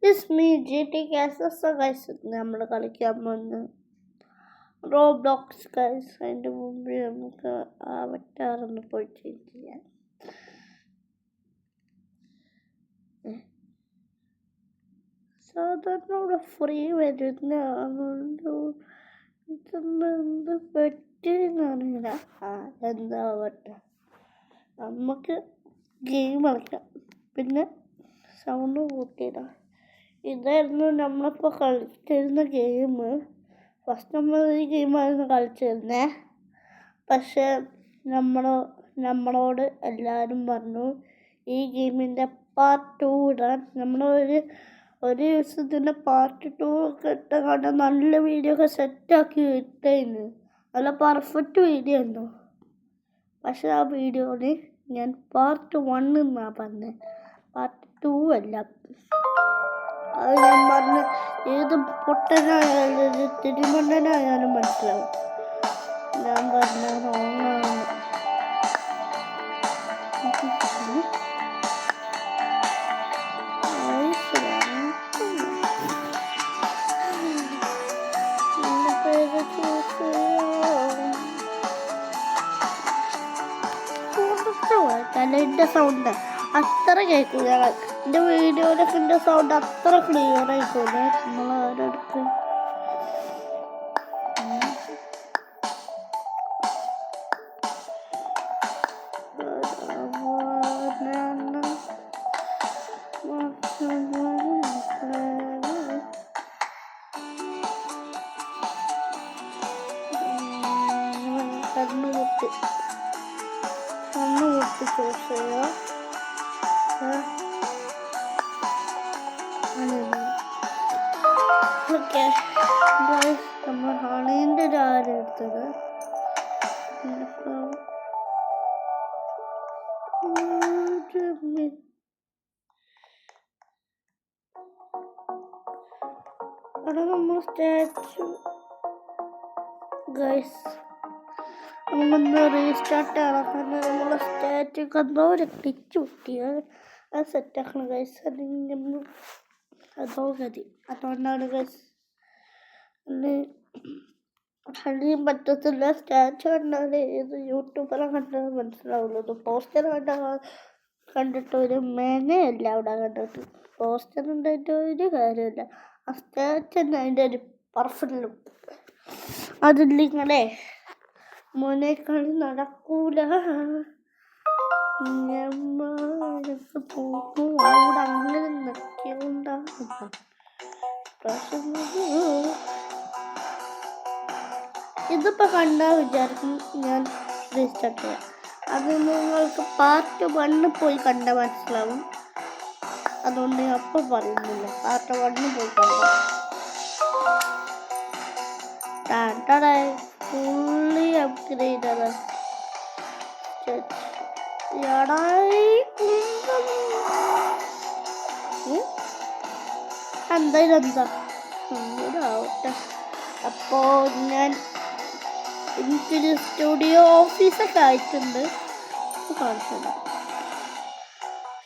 It's me, GT Casas, guys. നമ്മൾ കളിക്കാൻ പോകുന്ന റോബ്ലോക്സ് ഗൈസ്. അതിൻ്റെ മുമ്പ് നമുക്ക് അവറ്റാറൊന്ന് പോയി ചേഞ്ച് ചെയ്യാം. സാധാരണ ഇവിടെ ഫ്രീ വരുന്ന എന്ത് പറ്റിയെന്നറിയില്ല. എന്താവട്ടെ, നമുക്ക് ഗെയിം കളിക്കാം. പിന്നെ സൗണ്ട് കൂട്ടിയിടാം. ഇതായിരുന്നു നമ്മളിപ്പോൾ കളിച്ചിരുന്ന ഗെയിം. ഫസ്റ്റ് നമ്മൾ ഈ ഗെയിമായിരുന്നു കളിച്ചിരുന്നത്. പക്ഷേ നമ്മളോട് എല്ലാവരും പറഞ്ഞു ഈ ഗെയിമിൻ്റെ പാർട്ട് 2 ഇടാൻ. ഒരു ദിവസത്തിൻ്റെ പാർട്ട് 2 ഒക്കെ ഇട്ട നല്ല വീഡിയോ ഒക്കെ സെറ്റാക്കി ഇട്ടേന്ന്. നല്ല പെർഫെക്റ്റ് വീഡിയോ ആയിരുന്നു. പക്ഷെ ആ വീഡിയോയിൽ ഞാൻ പാർട്ട് 1 എന്നാണ് പറഞ്ഞത്, പാർട്ട് 2 അല്ല. അത് ഞാൻ പറഞ്ഞ ഏത് പൊട്ടനായാലും തിരുമണ്ടനായാലും മനസ്സിലാവും ഞാൻ പറഞ്ഞ റോങ്ങാണ്. എൻ്റെ സൗണ്ട് അത്ര കേൾക്കില്ല. എൻ്റെ വീഡിയോയിലൊക്കെ എൻ്റെ സൗണ്ട് അത്ര ക്ലിയർ ആയിക്കൂല. നമ്മളടുത്ത് കണ്ണുകുത്തി ചൂസ് ചെയ്യുക. ഓക്കെ, നമ്മൾ ഹണീൻ്റെ ആരും എടുത്തത്. അവിടെ നമ്മൾ സ്റ്റാച്ചു ഗൈസ് നമ്മളൊന്ന് റീസ്റ്റാർട്ട് ആക്കണം. നമ്മളെ സ്റ്റാറ്റൊക്കെ എന്തോ ഒരു ക്ലിച്ച് കിട്ടിയാൽ അത് സെറ്റാക്കണം ഗൈസ്. അല്ലെങ്കിൽ നമ്മൾ അതോ ഗതി. അതുകൊണ്ടാണ് ഗൈസ് അറിയാൻ പറ്റത്തില്ല. സ്റ്റാച്ചു കണ്ടാൽ ഏത് യൂട്യൂബറെ കണ്ടാൽ മനസ്സിലാവുള്ളൂ. പോസ്റ്റർ കണ്ടിട്ട് ഒരു മേനയല്ല അവിടെ കണ്ടിട്ട്. പോസ്റ്റർ ഉണ്ടായിട്ട് ഒരു കാര്യമില്ല. ആ സ്റ്റാച്ചു തന്നെ അതിൻ്റെ ഒരു പെർഫെക്റ്റ് ലുക്ക്. അതില്ലിങ്ങളെ മോനേക്കളി നടക്കൂല. ഞമ്മക്ക് പോകും അവിടെ അങ്ങനെ നിൽക്കുണ്ടാകും. ഇതിപ്പോൾ കണ്ടാൽ വിചാരിക്കും ഞാൻ റീസ്റ്റാർട്ട് ചെയ്യാം. അത് നിങ്ങൾക്ക് പാർട്ട് 1 പോയി കണ്ടാൽ മനസ്സിലാവും. അതുകൊണ്ട് ഞാൻ അപ്പം പറയുന്നില്ല, പാർട്ട് 1 പോയി കണ്ടാൽ ഫുള്ളി അപ്ഗ്രേഡ് ആണ്. എന്താ ആവട്ടെ. അപ്പോൾ എനിക്കൊരു സ്റ്റുഡിയോ ഓഫീസൊക്കെ ആയിട്ടുണ്ട്. കാണിച്ചത്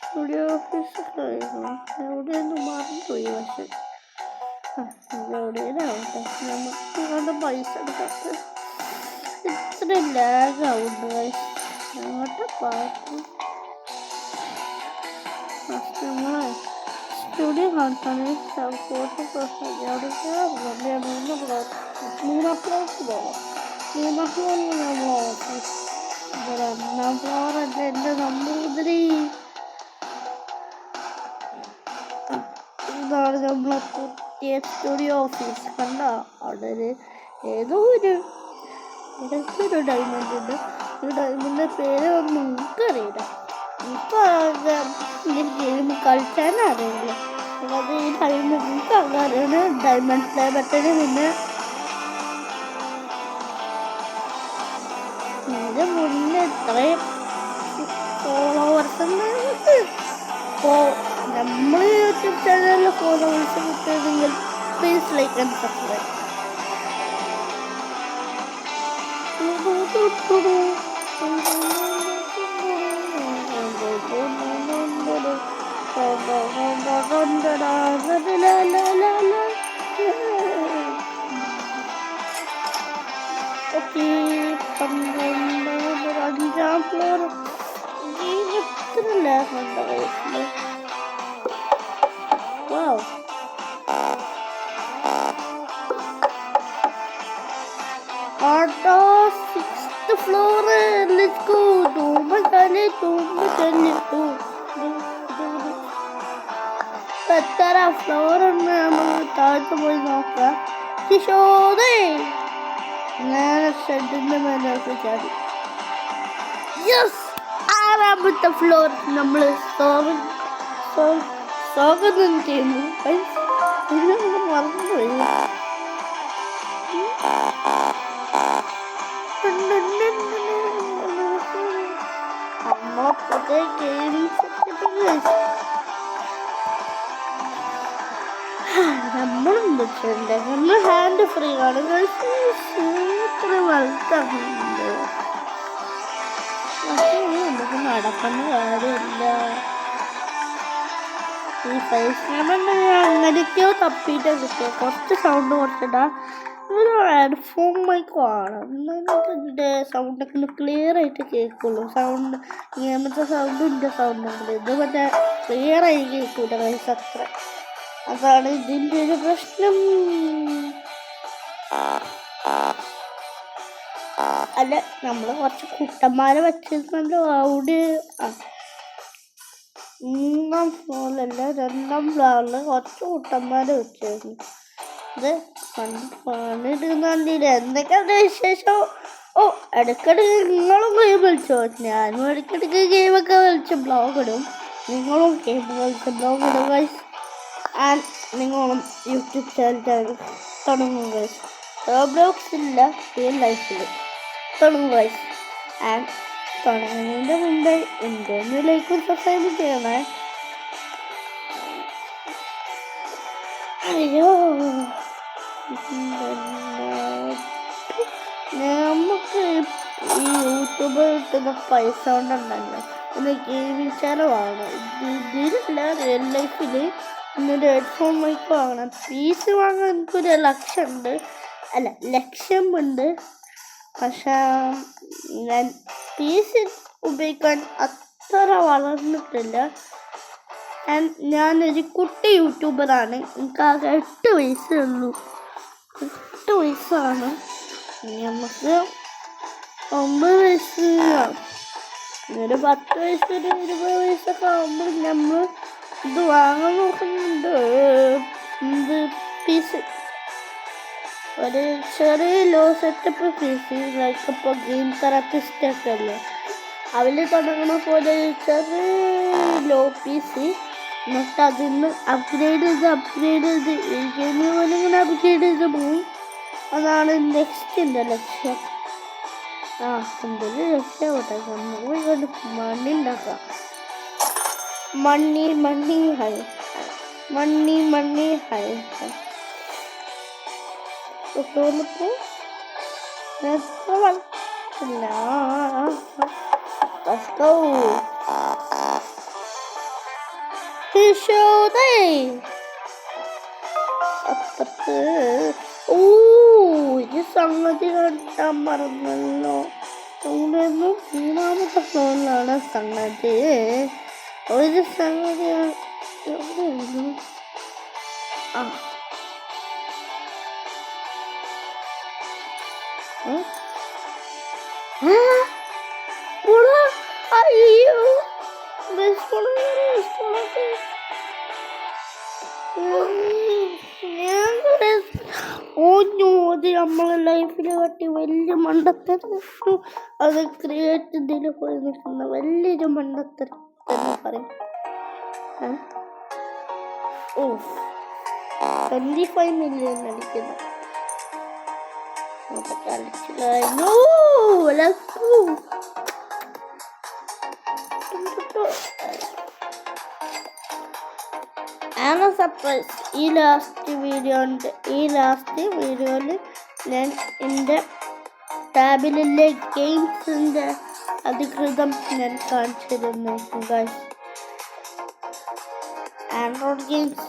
സ്റ്റുഡിയോ ഓഫീസൊക്കെ ആയിരുന്നു. എവിടെയൊന്നും മറന്നുപോയി. പക്ഷെ എവിടെയാവട്ടെ, നമുക്ക് ഇങ്ങോട്ട് പൈസ എടുക്കാത്ത ഇത്ര ലാഗാവുണ്ട്. അങ്ങോട്ട് പാട്ട് നമ്മളെ സ്റ്റുഡിയോ കാണിച്ചാണ്. സപ്പോർട്ട് മൂന്നാം ഫ്ലോർക്ക് പോകാം. മൂന്നാം ഫ്ലോറിൽ നമ്മൾ ഓഫീസ്. 2ാം ഫ്ലോറല്ല എൻ്റെ നമ്പൂതിരി. ഇതാണ് നമ്മളെ പുതിയ സ്റ്റുഡിയോ ഓഫീസ്. കണ്ട അവിടെ ഏതോ ഒരു ഡയമണ്ട് ഉണ്ട്. ഈ ഡയമണ്ടിൻ്റെ പേര് ഒന്നും എനിക്കറിയില്ല. ഇപ്പം ഈ ഗെയിം കളിച്ചാനറിയില്ല. അത് ഈ ഡയമണ്ട് എനിക്ക് അറിയാണ്. ഡയമണ്ട് പ്ലേ ബട്ടന് പിന്നെ ഇതിൻ്റെ മുന്നേ ഇത്രയും ഫോളോവേഴ്സ് ഇപ്പോൾ നമ്മൾ യൂട്യൂബ് ചാനലിൽ ഫോളോവേഴ്സ് കിട്ടുന്നെങ്കിൽ please like and subscribe. Wow. Auto 6th floor. Let's go. Tumbakale. എത്ര ഫ്ലോർ ഉണ്ട് നമ്മൾ താഴത്ത് പോയി നോക്കാം. കിഷോറേ നേരെ ഷെഡിന്റെ മേലെ ചാടി. യെസ്, 6ാമത്തെ ഫ്ലോർ നമ്മൾ സ്വാഗതം ചെയ്യുന്നു. മറന്നുപോയി. നമ്മളെ പുതിയ ഗെയിമിംഗ് സെറ്റപ്പ് നമ്മളും വെച്ചിട്ടുണ്ട്. നമ്മൾ ഹാൻഡ് ഫ്രീ ആണ്. ഇത്ര വലുതാകുന്നുണ്ട്. നമുക്ക് നടക്കുന്ന കാര്യമില്ല. ഈ ഫേസ് ക്യാമറ അങ്ങനെയൊക്കെയോ തപ്പിയിട്ട് കിട്ടിയ കുറച്ച് സൗണ്ട് കൊടുത്തിട്ടാ. ഒരു ഹെഡ്ഫോൺ മൈക്കുമാണ്. ഇതിൻ്റെ സൗണ്ടൊക്കെ ക്ലിയർ ആയിട്ട് കേൾക്കുള്ളൂ. സൗണ്ട് ഇങ്ങനത്തെ സൗണ്ടും ഇതിൻ്റെ സൗണ്ടുണ്ട്. ഇത് മറ്റേ ക്ലിയർ ആയി കേൾക്കൂല കൈസ് അത്ര. അതാണ് ഇതിൻ്റെ ഒരു പ്രശ്നം. അല്ല, നമ്മൾ കുറച്ച് കുട്ടന്മാരെ വെച്ചിരുന്നല്ലോ അവിടെ. 3ാം ഫ്ലോറിലല്ല 2ാം ഫ്ലോറിൽ കുറച്ച് കുട്ടന്മാരെ വെച്ചിരുന്നു. ഇത് പണിയെടുക്കുന്നില്ല. എന്തൊക്കെയാണ് വിശേഷം? ഓ, ഇടയ്ക്കിടയ്ക്ക് നിങ്ങളും ഗെയിം കളിച്ചോ? ഞാനും ഇടയ്ക്കിടയ്ക്ക് ഗെയിമൊക്കെ കളിച്ച് ബ്ലോഗ് ഇടും. നിങ്ങളും ഗെയിം കളിച്ച് ബ്ലോഗ് ഇടും ഗൈസ്. ആൻഡ് നിങ്ങളും യൂട്യൂബ് ചാനൽ തുടങ്ങും ഗൈസ്. റോബ്ലോക്സ് ഇല്ല, റിയൽ ലൈഫിൽ തുടങ്ങും ഗൈസ്. ആൻഡ് തുടങ്ങുന്നതിൻ്റെ മുമ്പേ എൻ്റെ ലൈക്കും സബ്സ്ക്രൈബ് ചെയ്യണേ. അയ്യോ, നമുക്ക് ഈ യൂട്യൂബ് കിട്ടുന്ന പൈസ കൊണ്ടുണ്ടല്ലോ ഒന്ന് ഗെയിമിംഗ് ചാനലാണ്. ഇതിലില്ല, റിയൽ ലൈഫിൽ ഇന്നൊരു ഹെഡ്ഫോൺ മൈക്ക് വാങ്ങണം. പീസ് വാങ്ങാൻ എനിക്കൊരു ലക്ഷ്യമുണ്ട്. പക്ഷേ ഞാൻ പീസ് ഉപയോഗിക്കാൻ അത്ര വളർന്നിട്ടില്ല. ഞാനൊരു കുട്ടി യൂട്യൂബറാണ്. എനിക്കാകെ 8 വയസ്സേ ഉള്ളൂ. 8 വയസ്സാണ്. നമുക്ക് 9 വയസ്സ്, ഒരു 10 വയസ്സ്, ഒരു 20 വയസ്സൊക്കെ ആകുമ്പോൾ നമ്മൾ ഇത് വാങ്ങാൻ നോക്കുന്നുണ്ട്. ഇത് പീസ് ഒരു ചെറിയ ലോ സെറ്റപ്പ് പീസ്. ലൈക്ക് ഇപ്പോൾ ഗെയിം തെറാപ്പിസ്റ്റൊക്കെ അല്ലേ, അവര് തുടങ്ങുന്ന പോലെ ചെറിയ ലോ പീസ്. എന്നിട്ട് അതിന്ന് അപ്ഗ്രേഡ് ചെയ്ത് ഈ ഗെയിമിൽ പോലെ ഇങ്ങനെ അപ്ഗ്രേഡ് ചെയ്ത് പോകും. അതാണ് നെക്സ്റ്റ് എൻ്റെ ലക്ഷ്യം. എന്തൊരു ലക്ഷ്യമാട്ടെ. നമുക്ക് മണി ഉണ്ടാക്കാം. മണി ഹൈ. Let's go. അപ്പുറത്ത് ഇത് സംഗതി കണ്ടാൻ മറന്നല്ലോ. അവിടെയൊന്നും 3ാമത്തെ ഫ്ലോറിലാണ് സംഗതി. ഒരു സംഗതിയാണ്. അയ്യോ, അത് നമ്മളെ ലൈഫിൽ കട്ടി വലിയ മണ്ടത്തരം. അത് ക്രിയേറ്റീവിൽ പോയി നിൽക്കുന്ന വലിയൊരു മണ്ടത്തരം എന്ന് പറയും. 25 മില്യൺ അടിക്കുന്നു. സർപ്രൈസ്. ഈ ലാസ്റ്റ് വീഡിയോയിൽ ഞാൻ എൻ്റെ ടാബിലെ ഗെയിംസിൻ്റെ അധികൃതം ഞാൻ കാണിച്ചിരുന്നു ഗൈസ്. ആൻഡ്രോയിഡ് ഗെയിംസ്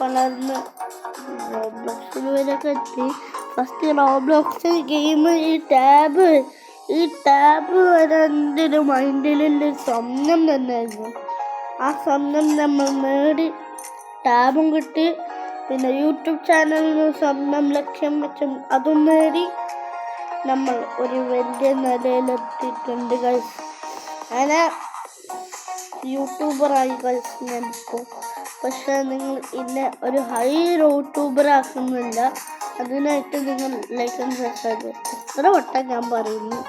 വളർന്ന് റോബ്ലോക്സിൽ വരെയൊക്കെ എത്തി. ഫസ്റ്റ് റോബ്ലോക്സ് ഗെയിം ഈ ടാബ് വരെ എൻ്റെ ഒരു മൈൻഡിലുള്ള സ്വപ്നം തന്നെയായിരുന്നു. ആ സ്വപ്നം നമ്മൾ ടാബും കിട്ടി. പിന്നെ യൂട്യൂബ് ചാനലിന് സ്വന്തം ലക്ഷ്യം വെച്ചും അതും നേടി നമ്മൾ ഒരു വലിയ നിലയിലെത്തിയിട്ടുണ്ട് ഗൈസ്. അങ്ങനെ യൂട്യൂബറായി ഗൈസ് ഞാനിപ്പോൾ. പക്ഷെ നിങ്ങൾ എന്നെ ഒരു ഹൈ യൂട്യൂബർ ആക്കുന്നില്ല. അതിനായിട്ട് നിങ്ങൾ ലൈക്ക് ആൻഡ് സബ്സ്ക്രൈബ് എത്ര വട്ടം ഞാൻ പറയുന്നു.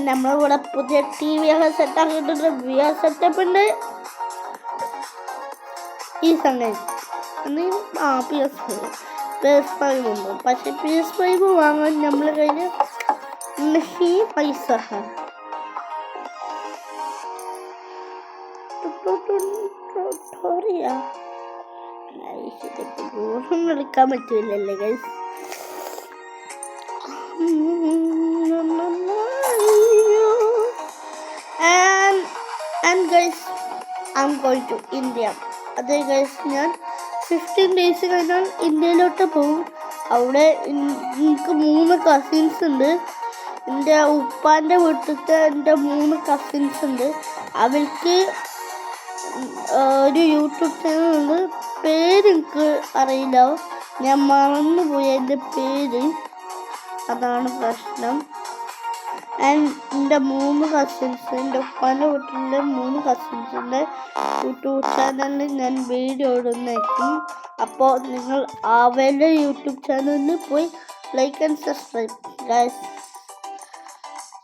നമ്മളെ കൂടെ പുതിയ TV ഒക്കെ സെറ്റാക്കിയിട്ടുണ്ട്. VR സെറ്റപ്പ് ഉണ്ട് ഈ സമയത്ത്. PS5 ഉണ്ട്. പക്ഷെ PS5 വാങ്ങാൻ നമ്മളെ കയ്യിൽ ഈ പൈസ കളിക്കാൻ പറ്റൂലല്ലേ guys. And guys, I'm going to India. അതെ ഗൈസ്, ഞാൻ 15 days കഴിഞ്ഞാൽ ഇന്ത്യയിലോട്ട് പോകും. അവിടെ എനിക്ക് 3 കസിൻസ് ഉണ്ട്. എൻ്റെ ഉപ്പാൻ്റെ വീട്ടിലത്തെ എൻ്റെ 3 കസിൻസ് ഉണ്ട്. അവർക്ക് ഒരു യൂട്യൂബ് ചാനലുണ്ട്. പേരെനിക്ക് അറിയില്ല, ഞാൻ മറന്നുപോയി എൻ്റെ പേര്, അതാണ് പ്രശ്നം. എൻ്റെ 3 കസിൻസ്, എൻ്റെ ഉപ്പാൻ്റെ വീട്ടിലെ 3 കസിൻസിൻ്റെ യൂട്യൂബ് ചാനലിൽ ഞാൻ വീഡിയോ ഇടുന്നേക്കും. അപ്പോൾ നിങ്ങൾ അവരുടെ യൂട്യൂബ് ചാനലിൽ പോയി ലൈക്ക് ആൻഡ് സബ്സ്ക്രൈബ് ഗൈസ്.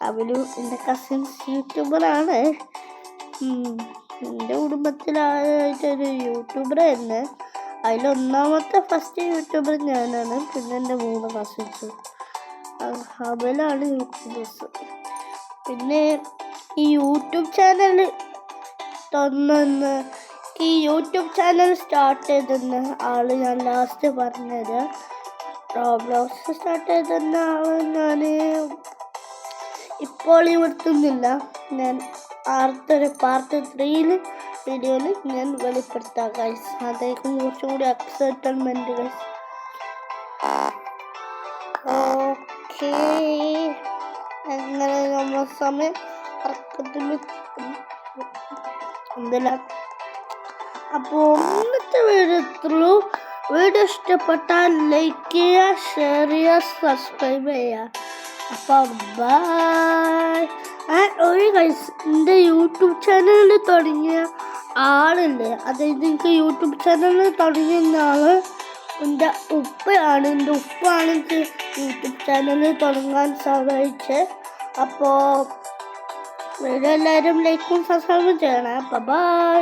അവരും എൻ്റെ കസിൻസ് യൂട്യൂബറാണ്. എൻ്റെ കുടുംബത്തിലായിട്ടൊരു യൂട്യൂബർ തന്നെ. അതിലൊന്നാമത്തെ ഫസ്റ്റ് യൂട്യൂബർ ഞാനാണ്. പിന്നെ എൻ്റെ 3 കസിൻസ് അവരാണ് യൂട്യൂബേഴ്സ്. പിന്നെ ഈ യൂട്യൂബ് ചാനൽ ഈ യൂട്യൂബ് ചാനൽ സ്റ്റാർട്ട് ചെയ്തെന്ന ആൾ ഞാൻ ലാസ്റ്റ് പറഞ്ഞത്. റോബ്ലോക്സ് സ്റ്റാർട്ട് ചെയ്തെന്ന ആൾ ഞാൻ ഇപ്പോൾ ഇവിടുത്തുന്നില്ല. ഞാൻ പാർട്ട് 3 വീഡിയോയിൽ ഞാൻ വെളിപ്പെടുത്താം ഗൈസ്. അതായിരിക്കും കുറച്ചും കൂടി എക്സൈറ്റ്മെൻറ്റ് ഗൈസ്. ഓക്കേ, അങ്ങനെ നമ്മൾ സമയം എന്തില്ല. അപ്പോൾ ഇന്നത്തെ വീഡിയോ വീഡിയോ ഇഷ്ടപ്പെട്ടാൽ ലൈക്ക് ചെയ്യുക, ഷെയർ ചെയ്യുക, സബ്സ്ക്രൈബ് ചെയ്യുക. അപ്പോൾ ബൈ. ഒരു ഗൈസ്, എൻ്റെ യൂട്യൂബ് ചാനലിൽ തുടങ്ങിയ ആളുണ്ട്. അതായത് എനിക്ക് യൂട്യൂബ് ചാനലിൽ തുടങ്ങിയ ആള് എൻ്റെ ഉപ്പയാണ്. എൻ്റെ ഉപ്പാണ് എനിക്ക് യൂട്യൂബ് ചാനൽ തുടങ്ങാൻ സഹായിച്ചത്. അപ്പോൾ എല്ലാവരും ലൈക്കും സബ്സ്ക്രൈബും ചെയ്യണം. ബൈ.